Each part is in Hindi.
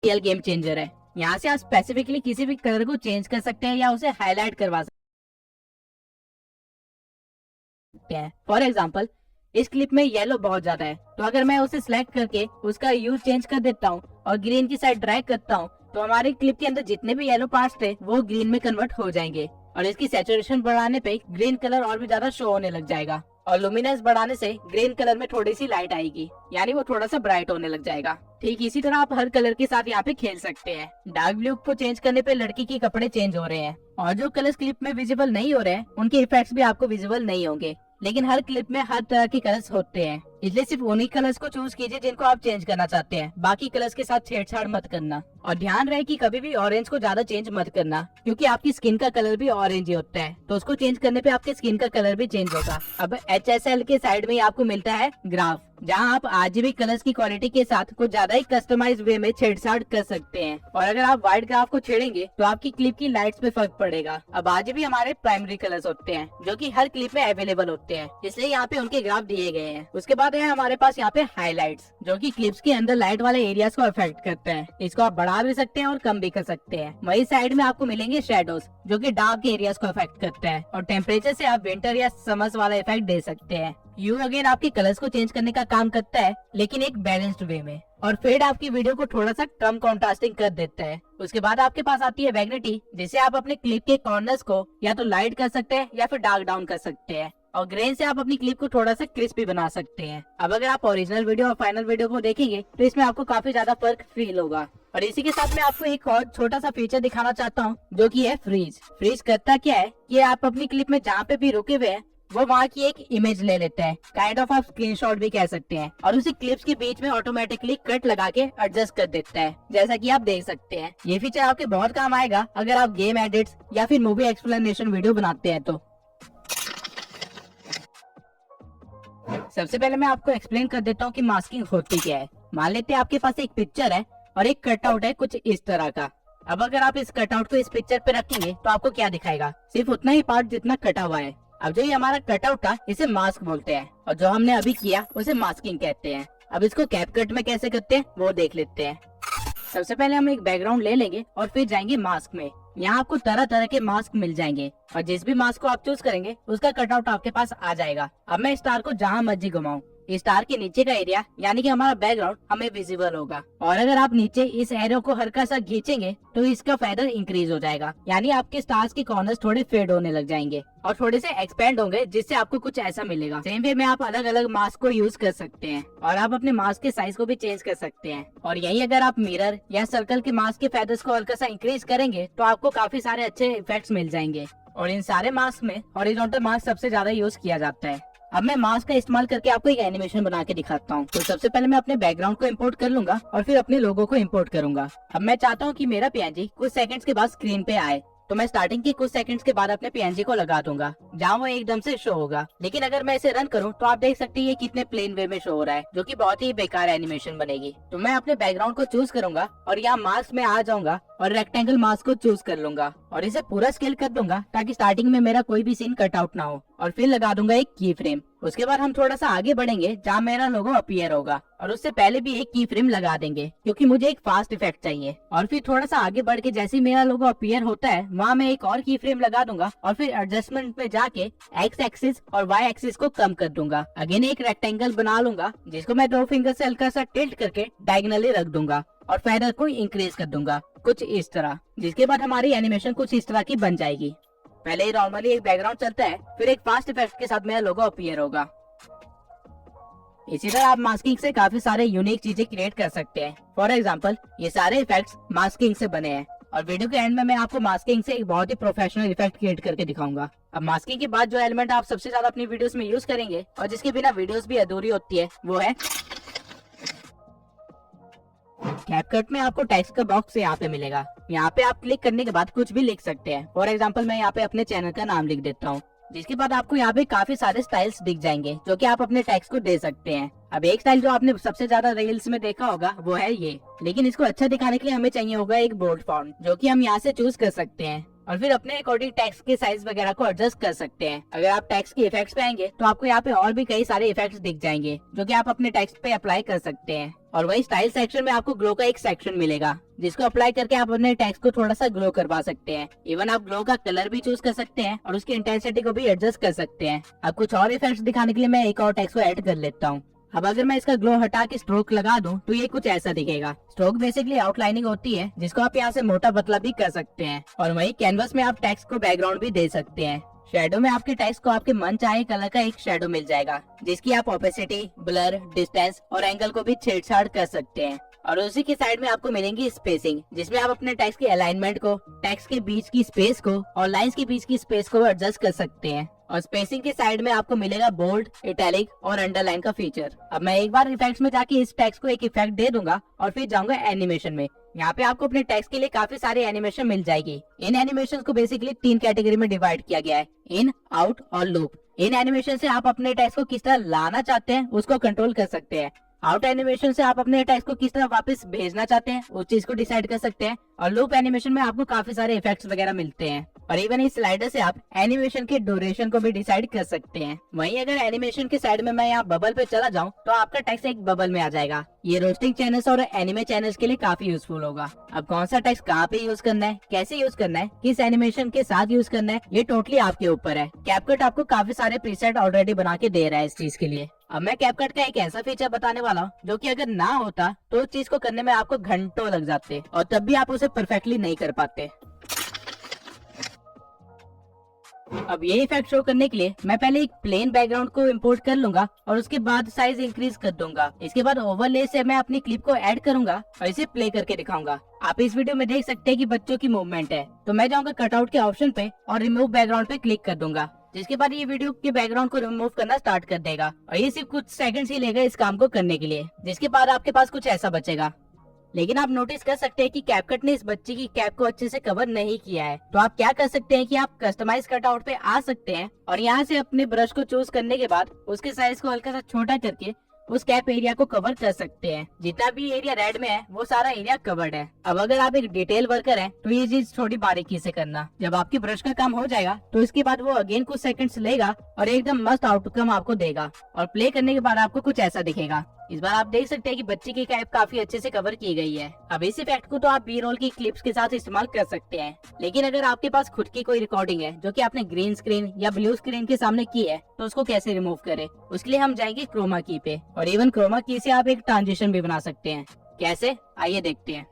रियल गेम चेंजर है। यहाँ से आप स्पेसिफिकली किसी भी कलर को चेंज कर सकते हैं या उसे हाईलाइट करवा सकते हैं। फॉर एग्जाम्पल, इस क्लिप में येलो बहुत ज्यादा है, तो अगर मैं उसे सिलेक्ट करके उसका ह्यू चेंज कर देता हूँ और ग्रीन की साइड ड्रैग करता हूँ, तो हमारे क्लिप के अंदर जितने भी येलो पार्ट्स थे वो ग्रीन में कन्वर्ट हो जाएंगे। और इसकी सैचुरेशन बढ़ाने पे ग्रीन कलर और भी ज्यादा शो होने लग जाएगा, और लुमिनेंस बढ़ाने से ग्रीन कलर में थोड़ी सी लाइट आएगी, यानी वो थोड़ा सा ब्राइट होने लग जाएगा। ठीक इसी तरह आप हर कलर के साथ यहाँ पे खेल सकते हैं। डार्क ब्लू को चेंज करने पे लड़की के कपड़े चेंज हो रहे हैं, और जो कलर्स क्लिप में विजिबल नहीं हो रहे हैं उनके इफेक्ट्स भी आपको विजिबल नहीं होंगे। लेकिन हर क्लिप में हर तरह के कलर्स होते हैं, इसलिए सिर्फ उन्हीं कलर्स को चूज कीजिए जिनको आप चेंज करना चाहते हैं। बाकी कलर्स के साथ छेड़छाड़ मत करना, और ध्यान रहे कि कभी भी ऑरेंज को ज्यादा चेंज मत करना, क्योंकि आपकी स्किन का कलर भी ऑरेंज ही होता है, तो उसको चेंज करने पे आपके स्किन का कलर भी चेंज होगा। अब HSL के साइड में आपको मिलता है ग्राफ, जहां आप RGB कलर्स की क्वालिटी के साथ कुछ ज्यादा ही कस्टमाइज्ड वे में छेड़छाड़ कर सकते हैं। और अगर आप व्हाइट ग्राफ को छेड़ेंगे तो आपकी क्लिप की लाइट्स पे फर्क पड़ेगा। अब RGB हमारे प्राइमरी कलर्स होते हैं जो कि हर क्लिप में अवेलेबल होते हैं, इसलिए यहाँ पे उनके ग्राफ दिए गए हैं। उसके बाद है हमारे पास यहाँ पे हाईलाइट्स, जो कि क्लिप्स के अंदर लाइट वाले एरियाज को अफेक्ट करते हैं। इसको आप बढ़ा भी सकते हैं और कम भी कर सकते हैं। वही साइड में आपको मिलेंगे शेडोज, जो कि डार्क एरियाज को अफेक्ट करते हैं, और टेम्परेचर से आप विंटर या समर्स वाला इफेक्ट दे सकते हैं। यू अगेन आपके कलर्स को चेंज करने का काम करता है, लेकिन एक बैलेंस्ड वे में। और फेड आपकी वीडियो को थोड़ा सा कम कॉन्ट्रास्टिंग कर देता है। उसके बाद आपके पास आती है वैग्निटी, जिसे आप अपने क्लिप के कॉर्नर्स को या तो लाइट कर सकते हैं या फिर डार्क डाउन कर सकते हैं। और ग्रेन से आप अपनी क्लिप को थोड़ा सा क्रिस्पी बना सकते हैं। अब अगर आप ओरिजिनल वीडियो और फाइनल वीडियो को देखेंगे तो इसमें आपको काफी ज्यादा फर्क फील होगा। और इसी के साथ मैं आपको एक और छोटा सा फीचर दिखाना चाहता हूँ, जो कि है फ्रीज। फ्रीज करता क्या है कि आप अपनी क्लिप में जहाँ पे भी रुके हुए हैं वो वहाँ की एक इमेज ले लेता है, काइंड ऑफ आप स्क्रीनशॉट भी कह सकते हैं, और उसी क्लिप्स के बीच में ऑटोमेटिकली कट लगा के एडजस्ट कर देता है, जैसा कि आप देख सकते हैं। ये फीचर आपके बहुत काम आएगा अगर आप गेम एडिट्स या फिर मूवी एक्सप्लेनेशन वीडियो बनाते हैं तो। सबसे पहले मैं आपको एक्सप्लेन कर देता हूँ कि मास्किंग होती क्या है। मान लेते हैं आपके पास एक पिक्चर है और एक कटआउट है कुछ इस तरह का। अब अगर आप इस कटआउट को इस पिक्चर पे रखेंगे तो आपको क्या दिखाएगा, सिर्फ उतना ही पार्ट जितना कटा हुआ है। अब जो ये हमारा कटआउट था इसे मास्क बोलते हैं, और जो हमने अभी किया उसे मास्किंग कहते हैं। अब इसको कैपकट में कैसे करते हैं वो देख लेते हैं। सबसे पहले हम एक बैकग्राउंड ले लेंगे और फिर जाएंगे मास्क में। यहाँ आपको तरह तरह के मास्क मिल जाएंगे, और जिस भी मास्क को आप चूज करेंगे उसका कटआउट आपके पास आ जाएगा। अब मैं स्टार को जहाँ मर्जी घुमाऊं, स्टार के नीचे का एरिया यानी कि हमारा बैकग्राउंड हमें विजिबल होगा। और अगर आप नीचे इस एरो को हल्का सा खींचेंगे तो इसका फेदर इंक्रीज हो जाएगा, यानी आपके स्टार्स के कॉर्नर्स थोड़े फेड होने लग जाएंगे और थोड़े से एक्सपेंड होंगे, जिससे आपको कुछ ऐसा मिलेगा। सेम वे में आप अलग अलग मास्क को यूज कर सकते हैं, और आप अपने मास्क के साइज को भी चेंज कर सकते हैं। और यही अगर आप मिरर या सर्कल के मास्क के फेदर्स को हल्का सा इंक्रीज करेंगे तो आपको काफी सारे अच्छे इफेक्ट्स मिल जाएंगे। और इन सारे मास्क में हॉरिजॉन्टल मास्क सबसे ज्यादा यूज किया जाता है। अब मैं मास्क का इस्तेमाल करके आपको एक एनिमेशन बना के दिखाता हूँ। तो सबसे पहले मैं अपने बैकग्राउंड को इंपोर्ट कर लूंगा और फिर अपने लोगो को इंपोर्ट करूंगा। अब मैं चाहता हूँ कि मेरा PNG कुछ सेकंड्स के बाद स्क्रीन पे आए, तो मैं स्टार्टिंग के कुछ सेकंड्स के बाद अपने PNG को लगा दूंगा जहाँ वो एकदम से शो होगा। लेकिन अगर मैं इसे रन करूँ तो आप देख सकते हैं ये कितने प्लेन वे में शो हो रहा है, जो कि बहुत ही बेकार एनिमेशन बनेगी। तो मैं अपने बैकग्राउंड को चूज करूंगा और यहाँ मास्क में आ जाऊंगा और रेक्टेंगल मास्क को चूज कर लूंगा और इसे पूरा स्केल कर दूंगा ताकि स्टार्टिंग में मेरा कोई भी सीन कट आउट ना हो। और फिर लगा दूंगा एक की फ्रेम। उसके बाद हम थोड़ा सा आगे बढ़ेंगे जहाँ मेरा लोगो अपीयर होगा, और उससे पहले भी एक की फ्रेम लगा देंगे क्योंकि मुझे एक फास्ट इफेक्ट चाहिए। और फिर थोड़ा सा आगे बढ़ के जैसे मेरा लोगो अपीयर होता है वहाँ मैं एक और की फ्रेम लगा दूंगा, और फिर एडजस्टमेंट में जाके एक्स एक्सिस और वाई एक्सिस को कम कर दूंगा। अगेन एक रेक्टेंगल बना लूंगा जिसको मैं 2 फिंगर से हल्का सा टिल्ट करके डायगनली रख दूंगा और फेदर को इंक्रीज कर दूंगा कुछ इस तरह, जिसके बाद हमारी एनिमेशन कुछ इस तरह की बन जाएगी। पहले ही नॉर्मली एक बैकग्राउंड चलता है, फिर एक फास्ट इफेक्ट के साथ मेरा लोगो अपीयर होगा। इसी तरह आप मास्किंग से काफी सारे यूनिक चीजें क्रिएट कर सकते हैं। फॉर एग्जांपल ये सारे इफेक्ट्स मास्किंग से बने हैं, और वीडियो के एंड में मैं आपको मास्किंग से एक बहुत ही प्रोफेशनल इफेक्ट क्रिएट करके दिखाऊंगा। अब मास्किंग के बाद जो एलिमेंट आप सबसे ज्यादा अपनी वीडियोस में यूज करेंगे और जिसके बिना वीडियोस भी अधूरी होती है वो है कैपकट में आपको टेक्स्ट का बॉक्स यहाँ पे मिलेगा। यहाँ पे आप क्लिक करने के बाद कुछ भी लिख सकते हैं। फॉर एग्जांपल मैं यहाँ पे अपने चैनल का नाम लिख देता हूँ, जिसके बाद आपको यहाँ पे काफी सारे स्टाइल्स दिख जाएंगे जो कि आप अपने टेक्स्ट को दे सकते हैं। अब एक स्टाइल जो आपने सबसे ज्यादा रील्स में देखा होगा वो है ये, लेकिन इसको अच्छा दिखाने के लिए हमें चाहिए होगा एक बोल्ड फॉन्ट, जो कि हम यहाँ से चूज कर सकते हैं। और फिर अपने अकॉर्डिंग टेक्स्ट के साइज वगैरह को एडजस्ट कर सकते हैं। अगर आप टेक्स्ट के इफेक्ट्स पे आएंगे तो आपको यहाँ पे और भी कई सारे इफेक्ट्स दिख जाएंगे जो कि आप अपने टेक्स्ट पे अप्लाई कर सकते हैं। और वही स्टाइल सेक्शन में आपको ग्लो का एक सेक्शन मिलेगा जिसको अप्लाई करके आप अपने टेक्स्ट को थोड़ा सा ग्लो करवा सकते हैं। इवन आप ग्लो का कलर भी चूज कर सकते हैं और उसकी इंटेंसिटी को भी एडजस्ट कर सकते हैं। अब कुछ और इफेक्ट्स दिखाने के लिए मैं एक और टेक्स्ट को ऐड कर लेता हूँ। अब अगर मैं इसका ग्लो हटा के स्ट्रोक लगा दूं तो ये कुछ ऐसा दिखेगा। स्ट्रोक बेसिकली आउटलाइनिंग होती है जिसको आप यहाँ से मोटा पतला भी कर सकते हैं। और वही कैनवस में आप टेक्स्ट को बैकग्राउंड भी दे सकते हैं। शैडो में आपके टेक्स्ट को आपके मन चाहे कलर का एक शैडो मिल जाएगा जिसकी आप ओपेसिटी, ब्लर, डिस्टेंस और एंगल को भी छेड़छाड़ कर सकते हैं। और उसी के साइड में आपको मिलेंगी स्पेसिंग जिसमें आप अपने टेक्स्ट के अलाइनमेंट को, टेक्स्ट के बीच की स्पेस को और लाइंस के बीच की स्पेस को एडजस्ट कर सकते हैं। और स्पेसिंग के साइड में आपको मिलेगा बोल्ड, इटैलिक और अंडरलाइन का फीचर। अब मैं एक बार इफेक्ट्स में जाके इस टेक्स्ट को एक इफेक्ट दे दूंगा और फिर जाऊंगा एनिमेशन में। यहाँ पे आपको अपने टेक्स्ट के लिए काफी सारी एनिमेशन मिल जाएगी। इन एनिमेशन को बेसिकली 3 कैटेगरी में डिवाइड किया गया है, इन, आउट और लूप। इन एनिमेशन से आप अपने टेक्स्ट को किस तरह लाना चाहते हैं उसको कंट्रोल कर सकते हैं। आउट एनिमेशन से आप अपने टेक्स्ट को किस तरह वापस भेजना चाहते हैं उस चीज को डिसाइड कर सकते हैं। और लूप एनिमेशन में आपको काफी सारे इफेक्ट्स वगैरह मिलते हैं। और इवन इस स्लाइडर से आप एनिमेशन के ड्यूरेशन को भी डिसाइड कर सकते हैं। वहीं अगर एनिमेशन के साइड में मैं यहाँ बबल पे चला जाऊँ तो आपका टेक्स्ट एक बबल में आ जाएगा। ये रोस्टिंग चैनल्स और एनिमे चैनल्स के लिए काफी यूजफुल होगा। अब कौन सा टेक्स्ट कहाँ पे यूज करना है, कैसे यूज करना है, किस एनिमेशन के साथ यूज करना है, ये टोटली आपके ऊपर है। कैपकट आपको काफी सारे प्रीसेट ऑलरेडी बना के दे रहा है इस चीज के लिए। अब मैं कैपकट का एक ऐसा फीचर बताने वाला हूँ जो कि अगर ना होता तो उस चीज को करने में आपको घंटों लग जाते और तब भी आप उसे परफेक्टली नहीं कर पाते। अब ये इफेक्ट शो करने के लिए मैं पहले एक प्लेन बैकग्राउंड को इंपोर्ट कर लूंगा और उसके बाद साइज इंक्रीज कर दूंगा। इसके बाद ओवरले से मैं अपनी क्लिप को ऐड करूंगा और इसे प्ले करके दिखाऊंगा। आप इस वीडियो में देख सकते हैं कि बच्चों की मूवमेंट है। तो मैं जाऊंगा कटआउट के ऑप्शन पे और रिमूव बैकग्राउंड पे क्लिक कर दूंगा, जिसके बाद ये वीडियो के बैकग्राउंड को रिमूव करना स्टार्ट कर देगा। और ये सिर्फ कुछ सेकंड्स ही लेगा इस काम को करने के लिए, जिसके बाद आपके पास कुछ ऐसा बचेगा। लेकिन आप नोटिस कर सकते हैं कि कैपकट ने इस बच्चे की कैप को अच्छे से कवर नहीं किया है। तो आप क्या कर सकते हैं कि आप कस्टमाइज कटआउट पे आ सकते हैं और यहाँ से अपने ब्रश को चूज करने के बाद उसके साइज को हल्का सा छोटा करके उस कैप एरिया को कवर कर सकते हैं। जितना भी एरिया रेड में है वो सारा एरिया कवर्ड है। अब अगर आप एक डिटेल वर्कर हैं तो ये चीज थोड़ी बारीकी से करना। जब आपकी ब्रश का काम हो जाएगा तो इसके बाद वो अगेन कुछ सेकंड्स लेगा और एकदम मस्त आउटकम आपको देगा। और प्ले करने के बाद आपको कुछ ऐसा दिखेगा। इस बार आप देख सकते हैं कि बच्चे की कैप काफी अच्छे से कवर की गई है। अब इस इफेक्ट को तो आप बी रोल की क्लिप्स के साथ इस्तेमाल कर सकते हैं। लेकिन अगर आपके पास खुद की कोई रिकॉर्डिंग है जो कि आपने ग्रीन स्क्रीन या ब्लू स्क्रीन के सामने की है तो उसको कैसे रिमूव करें, उसके लिए हम जाएंगे क्रोमा की पे। और इवन क्रोमा की से आप एक ट्रांजिशन भी बना सकते हैं। कैसे, आइए देखते हैं।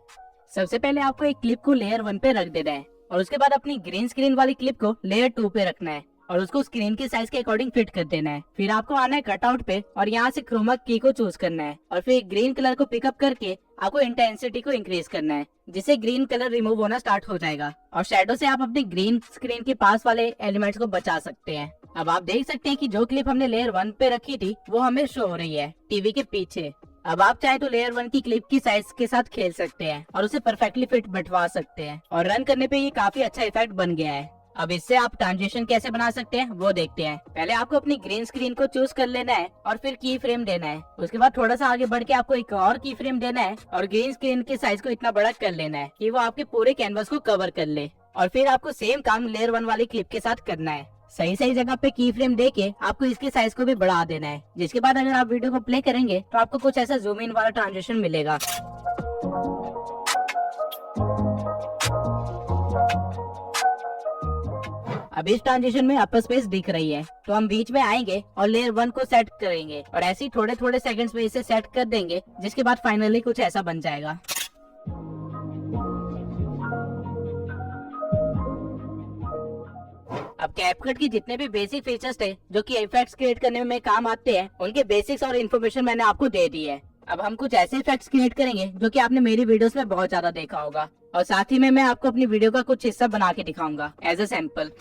सबसे पहले आपको एक क्लिप को लेयर 1 पे रख देना है और उसके बाद अपनी ग्रीन स्क्रीन वाली क्लिप को लेयर 2 पे रखना है और उसको स्क्रीन के साइज के अकॉर्डिंग फिट कर देना है। फिर आपको आना है कटआउट पे और यहाँ से क्रोमा की को चूज करना है और फिर ग्रीन कलर को पिकअप करके आपको इंटेंसिटी को इंक्रीज करना है, जिससे ग्रीन कलर रिमूव होना स्टार्ट हो जाएगा। और शैडो से आप अपने ग्रीन स्क्रीन के पास वाले एलिमेंट्स को बचा सकते हैं। अब आप देख सकते हैं कि जो क्लिप हमने लेयर 1 पे रखी थी वो हमें शो हो रही है टीवी के पीछे। अब आप चाहे तो लेयर 1 की क्लिप की साइज के साथ खेल सकते हैं और उसे परफेक्टली फिट बैठवा सकते हैं। और रन करने पे ये काफी अच्छा इफेक्ट बन गया है। अब इससे आप ट्रांजिशन कैसे बना सकते हैं वो देखते हैं। पहले आपको अपनी ग्रीन स्क्रीन को चूज कर लेना है और फिर की फ्रेम देना है। उसके बाद थोड़ा सा आगे बढ़ के आपको एक और की फ्रेम देना है और ग्रीन स्क्रीन के साइज को इतना बड़ा कर लेना है कि वो आपके पूरे कैनवस को कवर कर ले। और फिर आपको सेम काम लेयर 1 वाली क्लिप के साथ करना है। सही सही जगह पे की फ्रेम देके आपको इसके साइज को भी बढ़ा देना है। जिसके बाद अगर आप वीडियो को प्ले करेंगे तो आपको कुछ ऐसा जूम इन वाला ट्रांजिशन मिलेगा। अब इस ट्रांजिशन में अपर स्पेस दिख रही है तो हम बीच में आएंगे और लेयर 1 को सेट करेंगे और ऐसे ही थोड़े थोड़े सेकंड्स में इसे सेट कर देंगे, जिसके बाद फाइनली कुछ ऐसा बन जाएगा। अब कैपकट की जितने भी बेसिक फीचर्स थे जो कि इफेक्ट्स क्रिएट करने में काम आते हैं, उनके बेसिक्स और इन्फॉर्मेशन मैंने आपको दे दी है। अब हम कुछ ऐसे इफेक्ट्स क्रिएट करेंगे जो कि आपने मेरी वीडियोस में बहुत ज्यादा देखा होगा और साथ ही में मैं आपको अपनी वीडियो का कुछ हिस्सा बना के दिखाऊंगा एज ए सैंपल।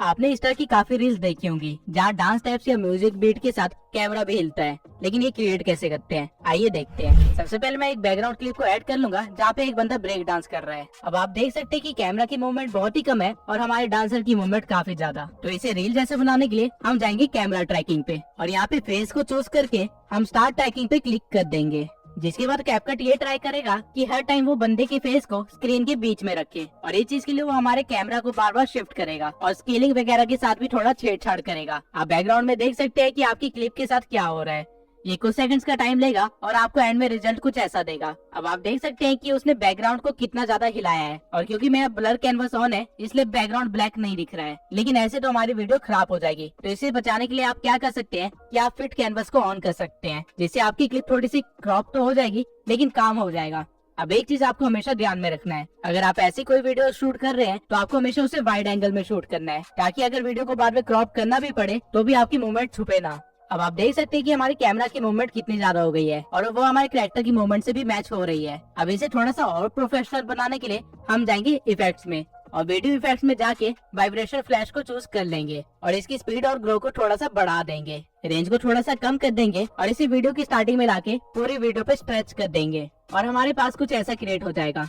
आपने इस तरह की काफी रील्स देखी होंगी जहाँ डांस स्टेप्स या म्यूजिक बीट के साथ कैमरा भी हिलता है, लेकिन ये क्रिएट कैसे करते हैं आइए देखते हैं। सबसे पहले मैं एक बैकग्राउंड क्लिप को ऐड कर लूंगा जहाँ पे एक बंदा ब्रेक डांस कर रहा है। अब आप देख सकते हैं कि कैमरा की मूवमेंट बहुत ही कम है और हमारे डांसर की मूवमेंट काफी ज्यादा। तो इसे रील जैसे बनाने के लिए हम जाएंगे कैमरा ट्रैकिंग पे और यहाँ पे फेस को चूज करके हम स्टार्ट ट्रैकिंग पे क्लिक कर देंगे। जिसके बाद कैपकट ये ट्राई करेगा कि हर टाइम वो बंदे के फेस को स्क्रीन के बीच में रखे, और इस चीज के लिए वो हमारे कैमरा को बार बार शिफ्ट करेगा और स्केलिंग वगैरह के साथ भी थोड़ा छेड़छाड़ करेगा। आप बैकग्राउंड में देख सकते हैं कि आपकी क्लिप के साथ क्या हो रहा है। ये कुछ सेकंड्स का टाइम लेगा और आपको एंड में रिजल्ट कुछ ऐसा देगा। अब आप देख सकते हैं कि उसने बैकग्राउंड को कितना ज्यादा हिलाया है, और क्योंकि मेरा ब्लर कैनवस ऑन है इसलिए बैकग्राउंड ब्लैक नहीं दिख रहा है। लेकिन ऐसे तो हमारी वीडियो खराब हो जाएगी, तो इसे बचाने के लिए आप क्या कर सकते हैं कि आप फिट कैनवस को ऑन कर सकते हैं, जिससे आपकी क्लिप थोड़ी सी क्रॉप तो हो जाएगी लेकिन काम हो जाएगा। अब एक चीज आपको हमेशा ध्यान में रखना है, अगर आप ऐसी कोई वीडियो शूट कर रहे हैं तो आपको हमेशा उसे वाइड एंगल में शूट करना है, ताकि अगर वीडियो को बाद में क्रॉप करना भी पड़े तो भी आपकी मूवमेंट छुपे ना। अब आप देख सकते हैं कि हमारी कैमरा की मूवमेंट कितनी ज्यादा हो गई है और वो हमारे कैरेक्टर की मूवमेंट से भी मैच हो रही है। अब इसे थोड़ा सा और प्रोफेशनल बनाने के लिए हम जाएंगे इफेक्ट्स में, और वीडियो इफेक्ट्स में जाके वाइब्रेशन फ्लैश को चूज कर लेंगे और इसकी स्पीड और ग्लो को थोड़ा सा बढ़ा देंगे, रेंज को थोड़ा सा कम कर देंगे और इसी वीडियो की स्टार्टिंग में लाके पूरी वीडियो पे स्ट्रेच कर देंगे और हमारे पास कुछ ऐसा क्रिएट हो जाएगा।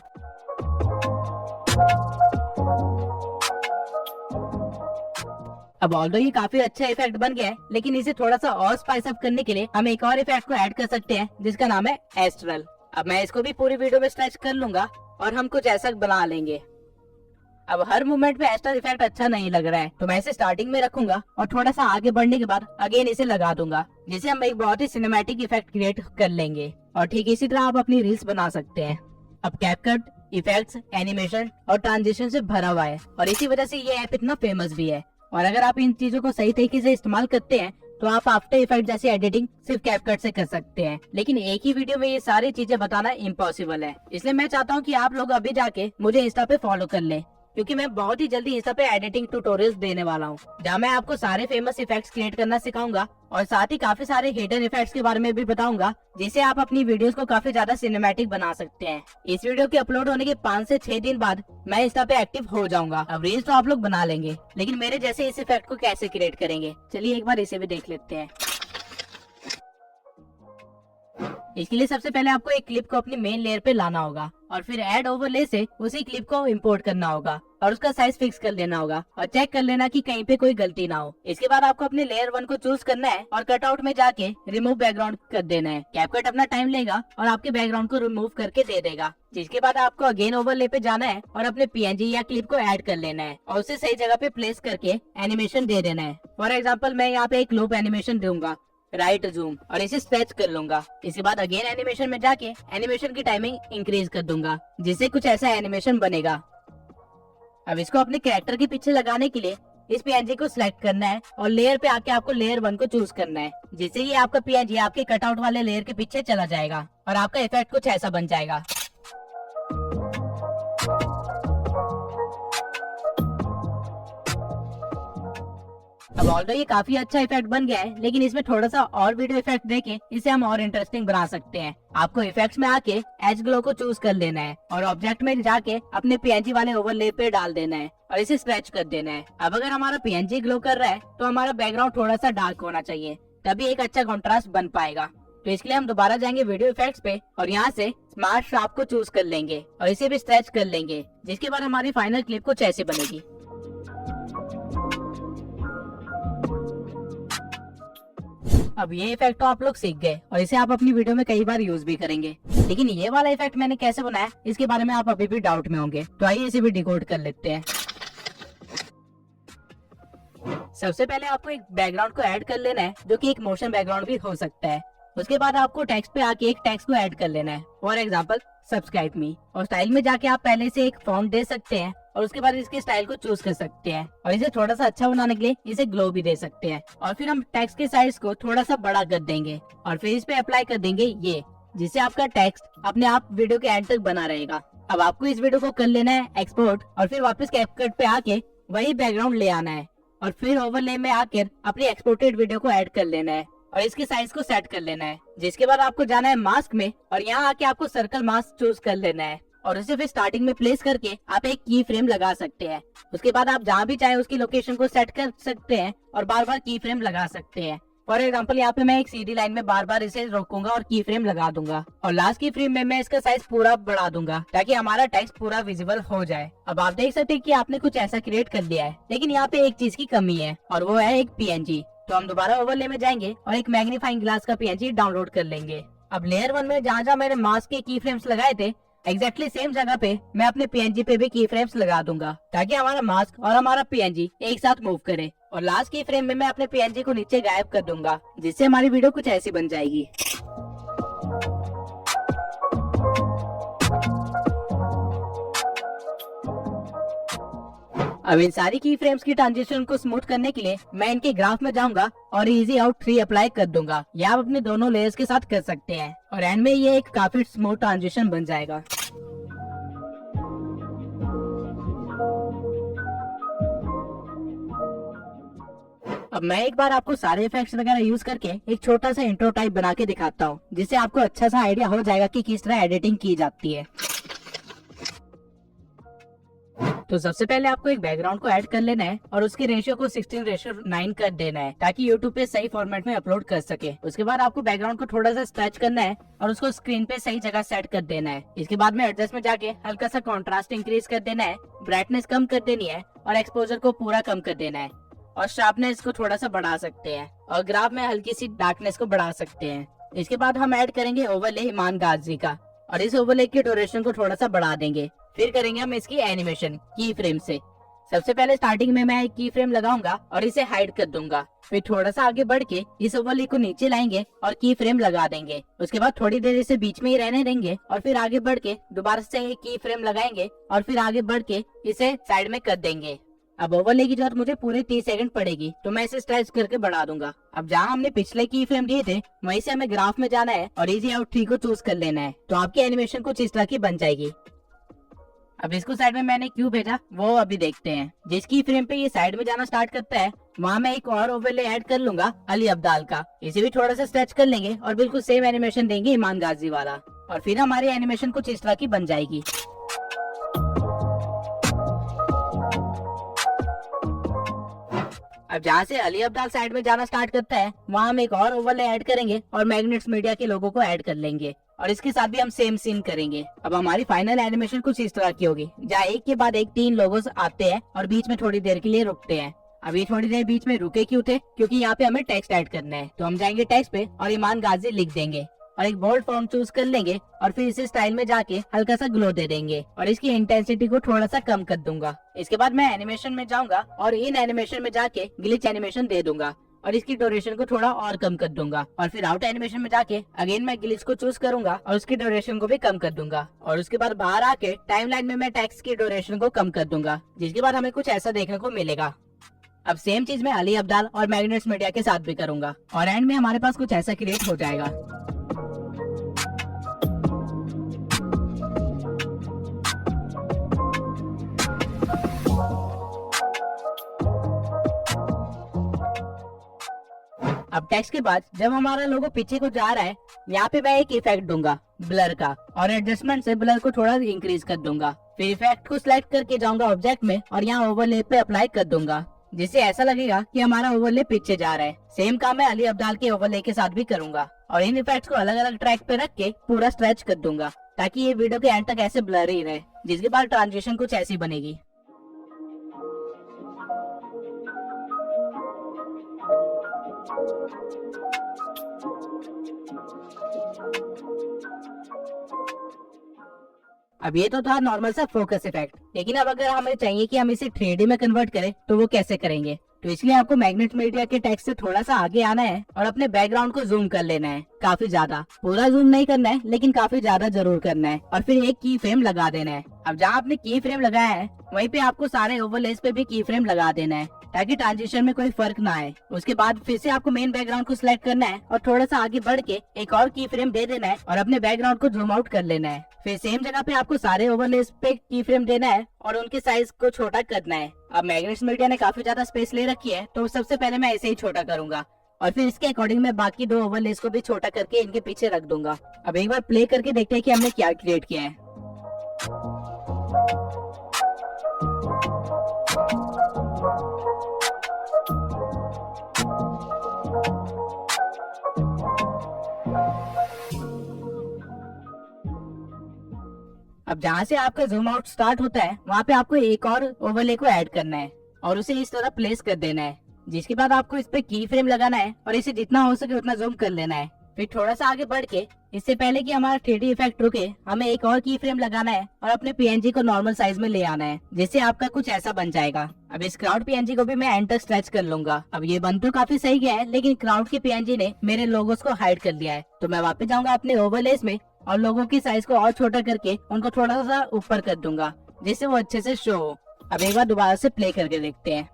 अब ऑल्दो ये काफी अच्छा इफेक्ट बन गया है, लेकिन इसे थोड़ा सा और स्पाइस अप करने के लिए हम एक और इफेक्ट को ऐड कर सकते हैं जिसका नाम है एस्ट्रल। अब मैं इसको भी पूरी वीडियो में स्ट्रेच कर लूंगा और हम कुछ ऐसा बना लेंगे। अब हर मूवमेंट में एस्ट्रल इफेक्ट अच्छा नहीं लग रहा है, तो मैं इसे स्टार्टिंग में रखूंगा और थोड़ा सा आगे बढ़ने के बाद अगेन इसे लगा दूंगा, जिससे हम एक बहुत ही सिनेमैटिक इफेक्ट क्रिएट कर लेंगे। और ठीक इसी तरह आप अपनी रील्स बना सकते हैं। अब कैपकट इफेक्ट्स, एनिमेशन और ट्रांजिशन से भरा हुआ है और इसी वजह से ये ऐप इतना फेमस भी है। और अगर आप इन चीजों को सही तरीके से इस्तेमाल करते हैं तो आप आफ्टर इफेक्ट जैसी एडिटिंग सिर्फ कैपकट से कर सकते हैं। लेकिन एक ही वीडियो में ये सारी चीजें बताना इम्पॉसिबल है, इसलिए मैं चाहता हूँ कि आप लोग अभी जाके मुझे इंस्टा पे फॉलो कर लें, क्योंकि मैं बहुत ही जल्दी इंस्टा पे एडिटिंग ट्यूटोरियल्स देने वाला हूँ, जहाँ मैं आपको सारे फेमस इफेक्ट्स क्रिएट करना सिखाऊंगा और साथ ही काफी सारे हिडन इफेक्ट्स के बारे में भी बताऊंगा, जिससे आप अपनी वीडियोस को काफी ज्यादा सिनेमैटिक बना सकते हैं। इस वीडियो के अपलोड होने के 5 से 6 दिन बाद मैं इंस्टा पे एक्टिव हो जाऊंगा। अब रील्स तो आप लोग बना लेंगे, लेकिन मेरे जैसे इस इफेक्ट को कैसे क्रिएट करेंगे, चलिए एक बार इसे भी देख लेते हैं। इसके लिए सबसे पहले आपको एक क्लिप को अपनी मेन लेयर पे लाना होगा और फिर ऐड ओवरले से उसी क्लिप को इंपोर्ट करना होगा और उसका साइज फिक्स कर लेना होगा और चेक कर लेना कि कहीं पे कोई गलती ना हो। इसके बाद आपको अपने लेयर 1 को चूज करना है और कटआउट में जाके रिमूव बैकग्राउंड कर देना है। कैपकट अपना टाइम लेगा और आपके बैकग्राउंड को रिमूव करके दे देगा, जिसके बाद आपको अगेन ओवरले पे जाना है और अपने पीएनजी या क्लिप को ऐड कर लेना है और उसे सही जगह पे प्लेस करके एनिमेशन दे देना है। फॉर एग्जाम्पल मैं यहाँ पे एक लूप एनिमेशन दूंगा, राइट जूम, और इसे स्ट्रेच कर लूंगा। इसके बाद अगेन एनिमेशन में जाके एनिमेशन की टाइमिंग इंक्रीज कर दूंगा, जिससे कुछ ऐसा एनिमेशन बनेगा। अब इसको अपने कैरेक्टर के पीछे लगाने के लिए इस पीएनजी को सिलेक्ट करना है और लेयर पे आके आपको लेयर 1 को चूज करना है, जिससे ये आपका पीएनजी आपके कटआउट वाले लेयर के पीछे चला जाएगा और आपका इफेक्ट कुछ ऐसा बन जाएगा। अब ऑल्दो ये काफी अच्छा इफेक्ट बन गया है, लेकिन इसमें थोड़ा सा और वीडियो इफेक्ट देके इसे हम और इंटरेस्टिंग बना सकते हैं। आपको इफेक्ट्स में आके एज ग्लो को चूज कर लेना है और ऑब्जेक्ट में जाके अपने पीएनजी वाले ओवरले पे डाल देना है और इसे स्ट्रेच कर देना है। अब अगर हमारा पीएनजी ग्लो कर रहा है तो हमारा बैकग्राउंड थोड़ा सा डार्क होना चाहिए, तभी एक अच्छा कॉन्ट्रास्ट बन पाएगा। तो इसके लिए हम दोबारा जाएंगे वीडियो इफेक्ट्स पे और यहाँ से स्मार्ट शार्प को चूज कर लेंगे और इसे भी स्ट्रेच कर लेंगे, जिसके बाद हमारी फाइनल क्लिप कुछ ऐसे बनेगी। अब ये इफेक्ट तो आप लोग सीख गए और इसे आप अपनी वीडियो में कई बार यूज भी करेंगे, लेकिन ये वाला इफेक्ट मैंने कैसे बनाया इसके बारे में आप अभी भी डाउट में होंगे, तो आइए इसे भी डिकोड कर लेते हैं। सबसे पहले आपको एक बैकग्राउंड को ऐड कर लेना है, जो कि एक मोशन बैकग्राउंड भी हो सकता है। उसके बाद आपको टेक्स्ट पे आके एक टेक्स्ट को ऐड कर लेना है, फॉर एग्जाम्पल सब्सक्राइब मी, और स्टाइल में जाके आप पहले से एक फॉन्ट दे सकते हैं और उसके बाद इसके स्टाइल को चूज कर सकते हैं और इसे थोड़ा सा अच्छा बनाने के लिए इसे ग्लो भी दे सकते हैं। और फिर हम टेक्स्ट के साइज को थोड़ा सा बड़ा कर देंगे और फिर इस पे अप्लाई कर देंगे ये, जिससे आपका टेक्स्ट अपने आप वीडियो के एंड तक बना रहेगा। अब आपको इस वीडियो को कर लेना है एक्सपोर्ट और फिर वापस कैपकट पे आके वही बैकग्राउंड ले आना है और फिर ओवरले में आकर अपनी एक्सपोर्टेड वीडियो को ऐड कर लेना है और इसके साइज को सेट कर लेना है। जिसके बाद आपको जाना है मास्क में और यहाँ आके आपको सर्कल मास्क चूज कर लेना है और उसे फिर स्टार्टिंग में प्लेस करके आप एक की फ्रेम लगा सकते हैं। उसके बाद आप जहाँ भी चाहे उसकी लोकेशन को सेट कर सकते हैं और बार बार की फ्रेम लगा सकते हैं। फॉर एग्जाम्पल यहाँ पे मैं एक सीधी लाइन में बार बार इसे रोकूंगा और की फ्रेम लगा दूंगा और लास्ट की फ्रेम में मैं इसका साइज पूरा बढ़ा दूंगा ताकि हमारा टेक्स्ट पूरा विजिबल हो जाए। अब आप देख सकते हैं कि आपने कुछ ऐसा क्रिएट कर दिया है, लेकिन यहाँ पे एक चीज की कमी है और वो है एक पीएनजी। तो हम दोबारा ओवरले में जाएंगे और एक मैग्नीफाइंग ग्लास का पीएनजी डाउनलोड कर लेंगे अब लेयर 1 में जहाँ जहाँ मैंने मास्क के की फ्रेम्स लगाए थे एग्जैक्टली सेम जगह पे मैं अपने पीएनजी पे भी की फ्रेम्स लगा दूंगा ताकि हमारा मास्क और हमारा पीएनजी एक साथ मूव करे। और लास्ट की फ्रेम में मैं अपने पीएनजी को नीचे गायब कर दूंगा जिससे हमारी वीडियो कुछ ऐसी बन जाएगी। अब इन सारी की फ्रेम्स की ट्रांजिशन को स्मूथ करने के लिए मैं इनके ग्राफ में जाऊंगा और इजी आउट 3 अप्लाई कर दूंगा। या आप अपने दोनों लेयर्स के साथ कर सकते हैं और एंड में ये एक काफी स्मूथ ट्रांजिशन बन जाएगा। अब मैं एक बार आपको सारे इफेक्ट्स वगैरह यूज करके एक छोटा सा इंट्रो टाइप बना के दिखाता हूँ जिससे आपको अच्छा सा आइडिया हो जाएगा कि किस तरह एडिटिंग की जाती है। तो सबसे पहले आपको एक बैकग्राउंड को ऐड कर लेना है और उसकी रेशियो को 16:9 कर देना है ताकि यूट्यूब पे सही फॉर्मेट में अपलोड कर सके। उसके बाद आपको बैकग्राउंड को थोड़ा सा स्ट्रेच करना है और उसको स्क्रीन पे सही जगह सेट कर देना है। इसके बाद में एडजस्ट में जाके हल्का सा कॉन्ट्रास्ट इंक्रीज कर देना है, ब्राइटनेस कम कर देनी है और एक्सपोजर को पूरा कम कर देना है और शार्पनेस को थोड़ा सा बढ़ा सकते हैं और ग्राफ में हल्की सी डार्कनेस को बढ़ा सकते हैं। इसके बाद हम ऐड करेंगे ओवरले ईमान गाजी का और इस ओवरले की ड्यूरेशन को थोड़ा सा बढ़ा देंगे। फिर करेंगे हम इसकी एनिमेशन की फ्रेम से। सबसे पहले स्टार्टिंग में मैं एक की फ्रेम लगाऊंगा और इसे हाइड कर दूंगा। फिर थोड़ा सा आगे बढ़ के इस ओवरले को नीचे लाएंगे और की फ्रेम लगा देंगे। उसके बाद थोड़ी देर इसे बीच में ही रहने देंगे और फिर आगे बढ़ के दोबारा से एक की फ्रेम लगाएंगे और फिर आगे बढ़ के इसे साइड में कर देंगे। अब ओवरले की जरूरत मुझे पूरे 30 सेकंड पड़ेगी तो मैं इसे स्ट्रेच करके बढ़ा दूंगा। अब जहाँ हमने पिछले की फ्रेम दिए थे वहीं से हमें ग्राफ में जाना है और इजी आउट 3 को चूज कर लेना है तो आपकी एनिमेशन कुछ इस तरह की बन जाएगी। अब इसको साइड में मैंने क्यों भेजा वो अभी देखते हैं। जिसकी फ्रेम पे ये साइड में जाना स्टार्ट करता है वहाँ मैं एक और ओवरले ऐड कर लूंगा अली अब्दाल का। इसे भी थोड़ा सा स्ट्रेच कर लेंगे और बिल्कुल सेम एनिमेशन देंगे ईमान गाजी वाला और फिर हमारी एनिमेशन कुछ इस तरह की बन जाएगी। अब जहाँ से अली अब्दाल साइड में जाना स्टार्ट करता है वहाँ हम एक और ओवरले ऐड करेंगे और मैग्नेट्स मीडिया के लोगों को ऐड कर लेंगे और इसके साथ भी हम सेम सीन करेंगे। अब हमारी फाइनल एनिमेशन कुछ इस तरह की होगी जहाँ एक के बाद एक 3 लोगों आते हैं और बीच में थोड़ी देर के लिए रुकते हैं। अब ये थोड़ी देर बीच में रुके क्यों थे? क्योंकि यहाँ पे हमें टेक्स्ट ऐड करना है तो हम जाएंगे टेक्स्ट पे और ईमान गाजी लिख देंगे और एक बोल्ड फॉन्ट चूज कर लेंगे और फिर इसे स्टाइल में जाके हल्का सा ग्लो दे देंगे और इसकी इंटेंसिटी को थोड़ा सा कम कर दूंगा। इसके बाद मैं एनिमेशन में जाऊंगा और इन एनिमेशन में जाके ग्लिच एनिमेशन दे दूंगा और इसकी ड्यूरेशन को थोड़ा और कम कर दूंगा और फिर आउट एनिमेशन में जाके अगेन मैं ग्लिच को चूज करूंगा और उसकी ड्यूरेशन को भी कम कर दूंगा और उसके बाद बाहर आके टाइमलाइन में मैं टेक्स्ट की ड्यूरेशन को कम कर दूंगा जिसके बाद हमें कुछ ऐसा देखने को मिलेगा। अब सेम चीज मैं अली अब्दाल और मैग्नेट्स मीडिया के साथ भी करूंगा और एंड में हमारे पास कुछ ऐसा क्रिएट हो जाएगा। अब टेक्स्ट के बाद जब हमारा लोगो पीछे को जा रहा है यहाँ पे मैं एक इफेक्ट दूंगा ब्लर का और एडजस्टमेंट से ब्लर को थोड़ा इंक्रीज कर दूंगा। फिर इफेक्ट को सिलेक्ट करके जाऊंगा ऑब्जेक्ट में और यहाँ ओवरले पे अप्लाई कर दूंगा जिससे ऐसा लगेगा कि हमारा ओवरले पीछे जा रहा है। सेम काम मैं अली अब्दाल के ओवरले के साथ भी करूंगा और इन इफेक्ट्स को अलग अलग ट्रैक पे रख के पूरा स्ट्रेच कर दूंगा ताकि ये वीडियो के एंड तक ऐसे ब्लर ही रहे। जिसके बाद ट्रांजिशन कुछ ऐसी बनेगी। अब ये तो था नॉर्मल सा फोकस इफेक्ट, लेकिन अब अगर हमें चाहिए कि हम इसे 3D में कन्वर्ट करें तो वो कैसे करेंगे? तो इसलिए आपको मैग्नेट मीडिया के टेक्स्ट से थोड़ा सा आगे आना है और अपने बैकग्राउंड को जूम कर लेना है, काफी ज्यादा। पूरा जूम नहीं करना है लेकिन काफी ज्यादा जरूर करना है और फिर एक की फ्रेम लगा देना है। अब जहाँ आपने की फ्रेम लगाया है वहीं पे आपको सारे ओवरलेस पे भी की फ्रेम लगा देना है ताकि ट्रांजिशन में कोई फर्क ना आए। उसके बाद फिर से आपको मेन बैकग्राउंड को सिलेक्ट करना है और थोड़ा सा आगे बढ़ के एक और की फ्रेम दे देना है और अपने बैकग्राउंड को जूम आउट कर लेना है। फिर सेम जगह पे आपको सारे ओवरलेस पे की फ्रेम देना है और उनके साइज को छोटा करना है। अब मैग्नेट्स मीडिया ने काफी ज्यादा स्पेस ले रखी है तो सबसे पहले मैं ऐसे ही छोटा करूंगा और फिर इसके अकॉर्डिंग मैं बाकी 2 ओवरलेस को भी छोटा करके इनके पीछे रख दूंगा। अब एक बार प्ले करके देखते हैं कि हमने क्या क्रिएट किया है। अब जहाँ से आपका जूम आउट स्टार्ट होता है वहाँ पे आपको एक और ओवरले को ऐड करना है और उसे इस तरह प्लेस कर देना है। जिसके बाद आपको इस पे की फ्रेम लगाना है और इसे जितना हो सके उतना जूम कर लेना है। फिर थोड़ा सा आगे बढ़ के इससे पहले कि हमारा 3D इफेक्ट रुके, हमें एक और की फ्रेम लगाना है और अपने PNG को नॉर्मल साइज में ले आना है, जिससे आपका कुछ ऐसा बन जाएगा। अब इस क्राउड PNG को भी मैं एंड तक स्ट्रेच कर लूंगा। अब ये बन तो काफी सही गया है, लेकिन क्राउड के PNG ने मेरे लोगोस को हाइड कर दिया है। तो मैं वापस जाऊंगा अपने ओवरलेस में और लोगों की साइज को और छोटा करके उनको थोड़ा सा ऊपर कर दूंगा, जिससे वो अच्छे से शो हो। अब एक बार दोबारा से प्ले करके देखते हैं।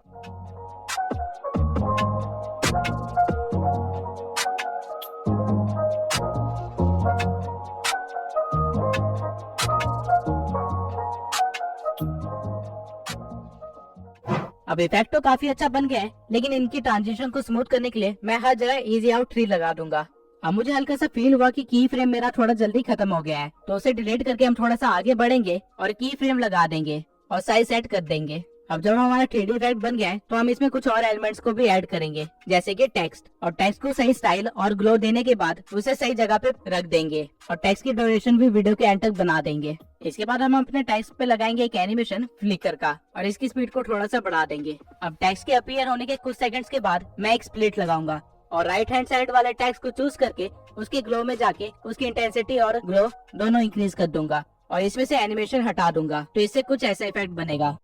अब इफेक्ट तो काफी अच्छा बन गया है, लेकिन इनकी ट्रांजिशन को स्मूथ करने के लिए मैं हर जगह इजी आउट 3 लगा दूंगा। अब मुझे हल्का सा फील हुआ कि की फ्रेम मेरा थोड़ा जल्दी खत्म हो गया है, तो उसे डिलीट करके हम थोड़ा सा आगे बढ़ेंगे और की फ्रेम लगा देंगे और साइज सेट कर देंगे। अब जब हमारा 3D इफेक्ट बन गया है, तो हम इसमें कुछ और एलिमेंट्स को भी ऐड करेंगे, जैसे कि टेक्स्ट। और टेक्स्ट को सही स्टाइल और ग्लो देने के बाद उसे सही जगह पे रख देंगे और टेक्स्ट की ड्यूरेशन भी वीडियो के एंड तक बना देंगे। इसके बाद हम अपने टेक्स्ट पे लगाएंगे एक एनिमेशन फ्लिकर का और इसकी स्पीड को थोड़ा सा बढ़ा देंगे। अब टेक्स्ट के अपीयर होने के कुछ सेकंड्स के बाद मैं एक स्प्लिट लगाऊंगा और राइट हैंड साइड वाले टेक्स्ट को चूज करके उसके ग्लो में जाके उसकी इंटेंसिटी और ग्लो दोनों इंक्रीज कर दूंगा और इसमें से एनिमेशन हटा दूंगा। तो इससे कुछ ऐसा इफेक्ट बनेगा।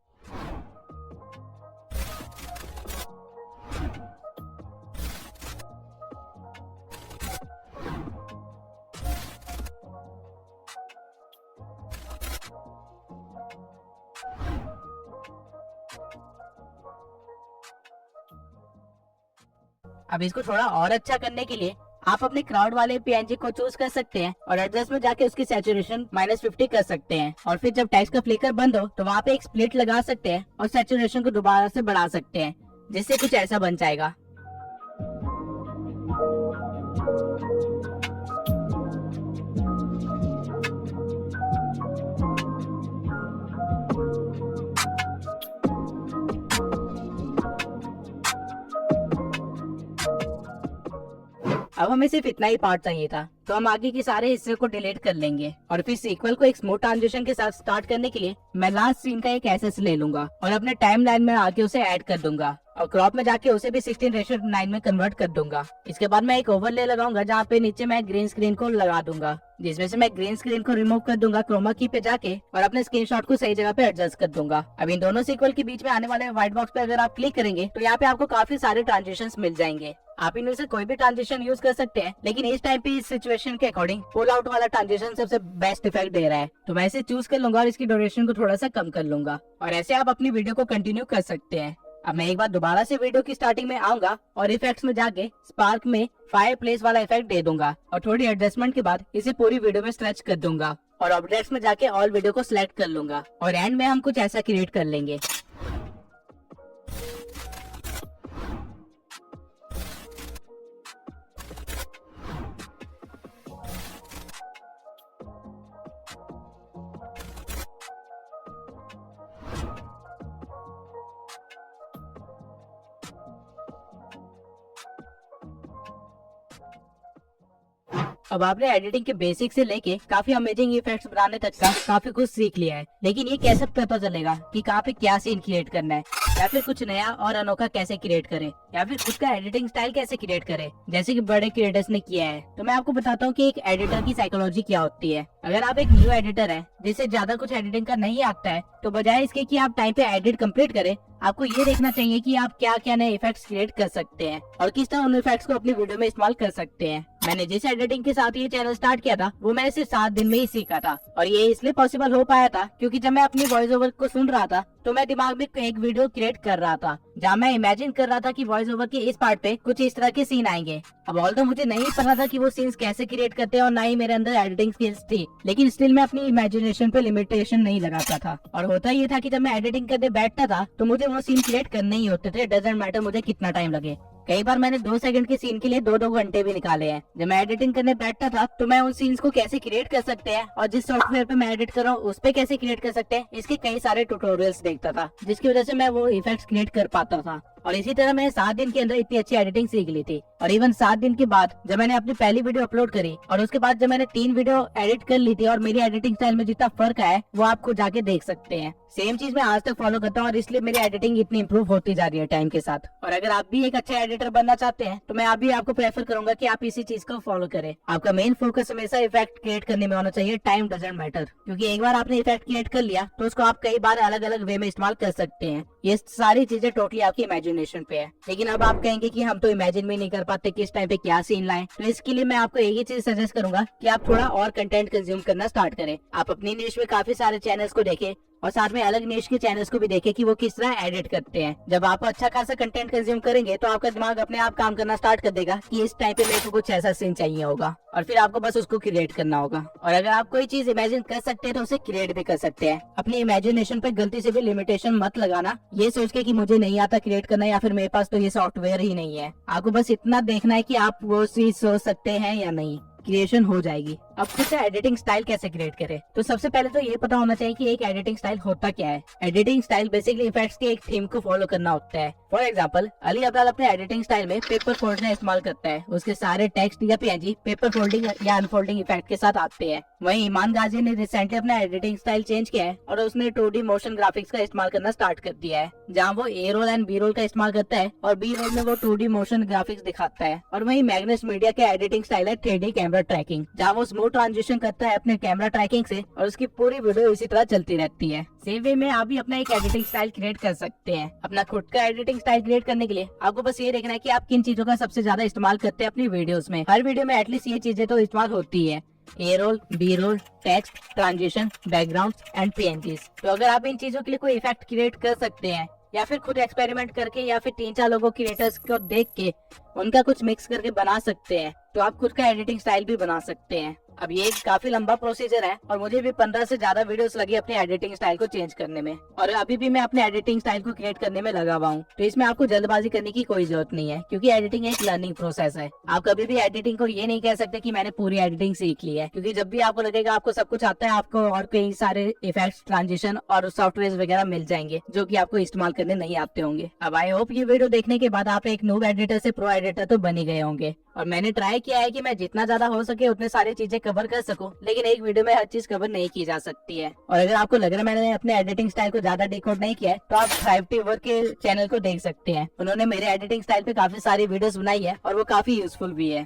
अब इसको थोड़ा और अच्छा करने के लिए आप अपने क्राउड वाले PNG को चूज कर सकते हैं और एडजस्ट में जाके उसकी सैचुरेशन -50 कर सकते हैं। और फिर जब टेक्स्ट का फ्लिकर बंद हो तो वहाँ पे एक स्प्लिट लगा सकते हैं और सैचुरेशन को दोबारा से बढ़ा सकते हैं, जिससे कुछ ऐसा बन जाएगा। अब हमें सिर्फ इतना ही पार्ट चाहिए था, तो हम आगे के सारे हिस्से को डिलीट कर लेंगे और फिर सीक्वल को एक स्मूथ ट्रांजिशन के साथ स्टार्ट करने के लिए मैं लास्ट सीन का एक एसेस ले लूंगा और अपने टाइम लाइन में आके उसे ऐड कर दूंगा और क्रॉप में जाके उसे भी 16:9 में कन्वर्ट कर दूंगा। इसके बाद मैं एक ओवरले लगाऊंगा जहाँ पे नीचे मैं ग्रीन स्क्रीन को लगा दूंगा, जिसमें से मैं ग्रीन स्क्रीन को रिमूव कर दूंगा क्रोमा की पे जाके और अपने स्क्रीनशॉट को सही जगह पे एडजस्ट कर दूंगा। अब इन दोनों सीक्वल के बीच में आने वाले व्हाइट बॉक्स पे अगर आप क्लिक करेंगे तो यहाँ पे आपको काफी सारे ट्रांजिशंस मिल जाएंगे। आप इनमें से कोई भी ट्रांजिशन यूज कर सकते हैं, लेकिन इस टाइम पे इस सिचुएशन के अकॉर्डिंग पुल आउट वाला ट्रांजिशन सबसे बेस्ट इफेक्ट दे रहा है, तो मैं इसे चूज कर लूंगा और इसकी ड्यूरेशन को थोड़ा सा कम कर लूंगा और ऐसे आप अपनी वीडियो को कंटिन्यू कर सकते हैं। अब मैं एक बार दोबारा से वीडियो की स्टार्टिंग में आऊंगा और इफेक्ट्स में जाके स्पार्क में फायर प्लेस वाला इफेक्ट दे दूंगा और थोड़ी एडजस्टमेंट के बाद इसे पूरी वीडियो में स्ट्रेच कर दूंगा और ऑब्जेक्ट्स में जाके ऑल वीडियो को सिलेक्ट कर लूंगा और एंड में हम कुछ ऐसा क्रिएट कर लेंगे। अब आपने एडिटिंग के बेसिक से लेके काफी अमेजिंग इफेक्ट्स बनाने तक का काफी कुछ सीख लिया है, लेकिन ये कैसे पता चलेगा कि कहाँ पे क्या सीन क्रिएट करना है, या फिर कुछ नया और अनोखा कैसे क्रिएट करे, या फिर खुद का एडिटिंग स्टाइल कैसे क्रिएट करे, जैसे कि बड़े क्रिएटर्स ने किया है। तो मैं आपको बताता हूँ कि एक एडिटर की साइकोलॉजी क्या होती है। अगर आप एक न्यू एडिटर है जिसे ज्यादा कुछ एडिटिंग का नहीं आता है, तो बजाय इसके कि आप टाइम पे एडिट कंप्लीट करें, आपको ये देखना चाहिए कि आप क्या क्या नए इफेक्ट्स क्रिएट कर सकते हैं और किस तरह उन इफेक्ट्स को अपनी वीडियो में इस्तेमाल कर सकते हैं। मैंने जिस एडिटिंग के साथ ये चैनल स्टार्ट किया था वो मैंने सिर्फ 7 दिन में ही सीखा था और ये इसलिए पॉसिबल हो पाया था क्योंकि जब मैं अपनी वॉइस ओवर को सुन रहा था तो मैं दिमाग में एक वीडियो क्रिएट कर रहा था जहाँ मैं इमेजिन कर रहा था कि वॉइस ओवर के इस पार्ट पे कुछ इस तरह के सीन आएंगे। अब ऑल्दो मुझे नहीं पता था कि वो सीन्स कैसे क्रिएट करते हैं और ना ही मेरे अंदर एडिटिंग स्किल्स थी, लेकिन स्टिल मैं अपनी इमेजिनेशन पे लिमिटेशन नहीं लगाता था। और होता ये था कि जब मैं एडिटिंग करने बैठता था तो मुझे वो सीन क्रिएट करने ही होते थे, डजंट मैटर मुझे कितना टाइम लगे। कई बार मैंने 2 सेकंड के सीन के लिए 2-2 घंटे भी निकाले हैं। जब मैं एडिटिंग करने बैठता था तो मैं उन सीन्स को कैसे क्रिएट कर सकते हैं और जिस सॉफ्टवेयर पे मैं एडिट कर रहा हूँ उस पे कैसे क्रिएट कर सकते हैं, इसके कई सारे ट्यूटोरियल्स देखता था, जिसकी वजह से मैं वो इफेक्ट्स क्रिएट कर पाता था। और इसी तरह मैंने 7 दिन के अंदर इतनी अच्छी एडिटिंग सीख ली थी। और इवन 7 दिन के बाद जब मैंने अपनी पहली वीडियो अपलोड करी और उसके बाद जब मैंने 3 वीडियो एडिट कर ली थी और मेरी एडिटिंग स्टाइल में जितना फर्क आया वो आपको जाके देख सकते हैं। सेम चीज मैं आज तक फॉलो करता हूँ और इसलिए मेरी एडिटिंग इतनी इंप्रूव होती जा रही है टाइम के साथ। और अगर आप भी एक अच्छा एडिटर बनना चाहते हैं तो मैं अभी आपको प्रेफर करूंगा कि आप इसी चीज को फॉलो करें। आपका मेन फोकस हमेशा इफेक्ट क्रिएट करने में होना चाहिए, टाइम डजंट मैटर। क्योंकि एक बार आपने इफेक्ट क्रिएट कर लिया तो उसको आप कई बार अलग अलग वे में इस्तेमाल कर सकते हैं। ये सारी चीजें टोटली आपकी इमेजिनेशन पे है। लेकिन अब आप कहेंगे कि हम तो इमेजिन भी नहीं कर पाते किस टाइम पे क्या सीन लाएं, तो इसके लिए मैं आपको एक ही चीज सजेस्ट करूंगा कि आप थोड़ा और कंटेंट कंज्यूम करना स्टार्ट करें। आप अपनी निश में काफी सारे चैनल्स को देखें और साथ में अलग निश के चैनल्स को भी देखें कि वो किस तरह एडिट करते हैं। जब आप अच्छा खासा कंटेंट कंज्यूम करेंगे तो आपका दिमाग अपने आप काम करना स्टार्ट कर देगा कि इस टाइम पे मेरे को कुछ ऐसा सीन चाहिए होगा और फिर आपको बस उसको क्रिएट करना होगा। और अगर आप कोई चीज इमेजिन कर सकते हैं तो उसे क्रिएट भी कर सकते हैं। अपनी इमेजिनेशन पे गलती से भी लिमिटेशन मत लगाना, ये सोच के कि मुझे नहीं आता क्रिएट करना या फिर मेरे पास तो ये सॉफ्टवेयर ही नहीं है। आपको बस इतना देखना है कि आप वो चीज सोच सकते हैं या नहीं, क्रिएशन हो जाएगी। अब खुद से एडिटिंग स्टाइल कैसे क्रिएट करें, तो सबसे पहले तो ये पता होना चाहिए कि एक एडिटिंग स्टाइल होता क्या है। एडिटिंग स्टाइल बेसिकली इफेक्ट्स के एक थीम को फॉलो करना होता है। फॉर एग्जांपल अली अब्दाल अपने एडिटिंग स्टाइल में पेपर फोल्डिंग इस्तेमाल करता है। उसके सारे टेक्स्ट या पीएनजी पेपर फोल्डिंग या अनफोल्डिंग इफेक्ट के साथ आते हैं। वहीं ईमान गाजी ने रिसेंटली अपना एडिटिंग स्टाइल चेंज किया है और उसने 2D मोशन ग्राफिक्स का इस्तेमाल करना स्टार्ट कर दिया है, जहाँ वो ए रोल एंड बी रोल का इस्तेमाल करता है और बी रोल में वो 2D मोशन ग्राफिक्स दिखाता है। और वहीं मैग्नस मीडिया का एडिटिंग स्टाइल है 3D कैमरा ट्रैकिंग, जहाँ वो स्मूथ ट्रांजिशन करता है अपने कैमरा ट्रैकिंग से और उसकी पूरी वीडियो इसी तरह चलती रहती है। सेम वे में आप भी अपना एक एडिटिंग स्टाइल क्रिएट कर सकते हैं। अपना खुद का एडिटिंग स्टाइल क्रिएट करने के लिए आपको बस ये देखना है कि आप किन चीजों का सबसे ज्यादा इस्तेमाल करते हैं अपनी वीडियोस में। हर वीडियो में एटलीस्ट ये चीजें तो इस्तेमाल होती है, A roll, B roll, text, transition, background and PNGs. तो अगर आप इन चीजों के लिए कोई इफेक्ट क्रिएट कर सकते हैं या फिर खुद एक्सपेरिमेंट करके या फिर 3-4 लोगों क्रिएटर्स को देख के उनका कुछ मिक्स करके बना सकते हैं, तो आप खुद का एडिटिंग स्टाइल भी बना सकते हैं। अब ये काफी लंबा प्रोसीजर है और मुझे भी 15 से ज्यादा वीडियोस लगी अपने एडिटिंग स्टाइल को चेंज करने में, और अभी भी मैं अपने एडिटिंग स्टाइल को क्रिएट करने में लगा हुआ हूँ। तो इसमें आपको जल्दबाजी करने की कोई जरूरत नहीं है, क्योंकि एडिटिंग एक लर्निंग प्रोसेस है। आप कभी भी एडिटिंग को ये नहीं कह सकते कि मैंने पूरी एडिटिंग सीख ली है, क्योंकि जब भी आपको लगेगा आपको सब कुछ आता है, आपको और कई सारे इफेक्ट्स, ट्रांजिशन और सॉफ्टवेयर वगैरह मिल जाएंगे जो कि आपको इस्तेमाल करने नहीं आते होंगे। अब आई होप ये वीडियो देखने के बाद आप एक नूब एडिटर से प्रो एडिटर तो बन ही गए होंगे। और मैंने ट्राई किया है कि मैं जितना ज्यादा हो सके उतने सारी चीजें कवर कर सकूं, लेकिन एक वीडियो में हर चीज कवर नहीं की जा सकती है। और अगर आपको लग रहा है मैंने अपने एडिटिंग स्टाइल को ज्यादा डिकोड नहीं किया है, तो आप थ्राइव वर्क के चैनल को देख सकते हैं। उन्होंने मेरे एडिटिंग स्टाइल पे काफी सारी वीडियोस बनाई है और वो काफी यूजफुल भी है।